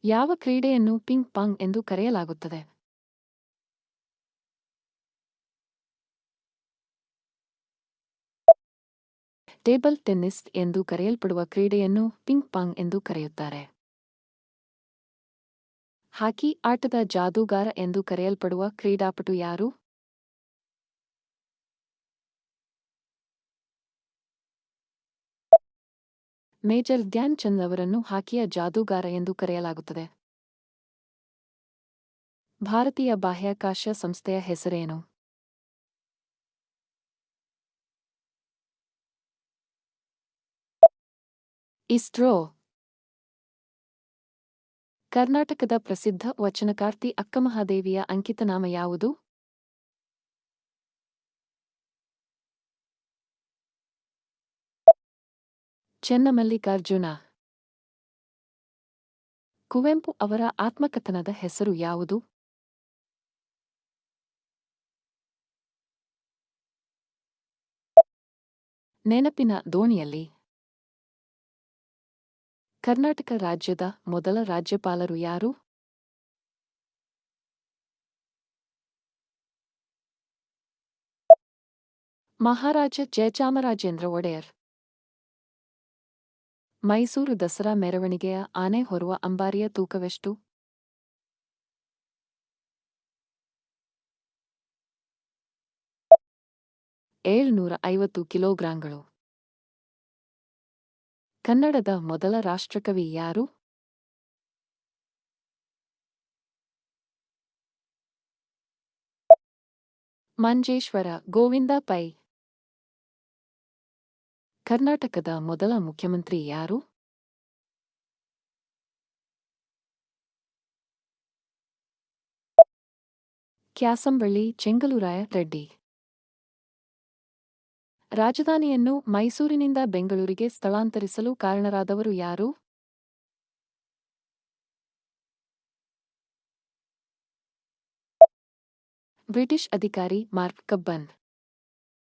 ಯಾವ ಕ್ರೀಡೆಯನ್ನು ಪಿಂಗ್ ಪಾಂಗ್ ಎಂದು ಕರೆಯಲಾಗುತ್ತದೆ? ಟೇಬಲ್ ಟೆನ್ನಿಸ್ ಎಂದು ಕರೆಯಲ್ಪಡುವ ಕ್ರೀಡೆಯನ್ನು ಪಿಂಗ್ ಪಾಂಗ್ ಎಂದು ಕರೆಯುತ್ತಾರೆ. ಹಾಕಿ ಆಟದ ಜಾದೂಗಾರ ಎಂದು ಕರೆಯಲ್ಪಡುವ ಕ್ರೀಡಾಪಟು ಯಾರು? ಮೇಜರ್ ಧ್ಯಾನ್ ಚಂದ್ ಅವರನ್ನು ಹಾಕಿಯ ಜಾದೂಗಾರ ಎಂದು ಕರೆಯಲಾಗುತ್ತದೆ. ಭಾರತೀಯ ಬಾಹ್ಯಾಕಾಶ ಸಂಸ್ಥೆಯ ಹೆಸರೇನು? ಇಸ್ರೋ. ಕರ್ನಾಟಕದ ಪ್ರಸಿದ್ಧ ವಚನಕಾರ್ತಿ ಅಕ್ಕಮಹಾದೇವಿಯ ಅಂಕಿತನಾಮ ಯಾವುದು? ಚೆನ್ನಮಲ್ಲಿಕಾರ್ಜುನ. ಕುವೆಂಪು ಅವರ ಆತ್ಮಕಥನದ ಹೆಸರು ಯಾವುದು? ನೆನಪಿನ ದೋಣಿಯಲ್ಲಿ. ಕರ್ನಾಟಕ ರಾಜ್ಯದ ಮೊದಲ ರಾಜ್ಯಪಾಲರು ಯಾರು? ಮಹಾರಾಜ ಜಯಚಾಮರಾಜೇಂದ್ರ ಒಡೆಯರ್. ಮೈಸೂರು ದಸರಾ ಮೆರವಣಿಗೆಯ ಆನೆ ಹೊರುವ ಅಂಬಾರಿಯ ತೂಕವೆಷ್ಟು? 750 ಕಿಲೋಗ್ರಾಂಗಳು. ಕನ್ನಡದ ಮೊದಲ ರಾಷ್ಟ್ರಕವಿ ಯಾರು? ಮಂಜೇಶ್ವರ ಗೋವಿಂದ ಪೈ. ಕರ್ನಾಟಕದ ಮೊದಲ ಮುಖ್ಯಮಂತ್ರಿ ಯಾರು? ಕ್ಯಾಸಂಬಳ್ಳಿ ಚೆಂಗಲುರಾಯ ರೆಡ್ಡಿ. ರಾಜಧಾನಿಯನ್ನು ಮೈಸೂರಿನಿಂದ ಬೆಂಗಳೂರಿಗೆ ಸ್ಥಳಾಂತರಿಸಲು ಕಾರಣರಾದವರು ಯಾರು? ಬ್ರಿಟಿಷ್ ಅಧಿಕಾರಿ ಮಾರ್ಕ್ ಕಬ್ಬನ್.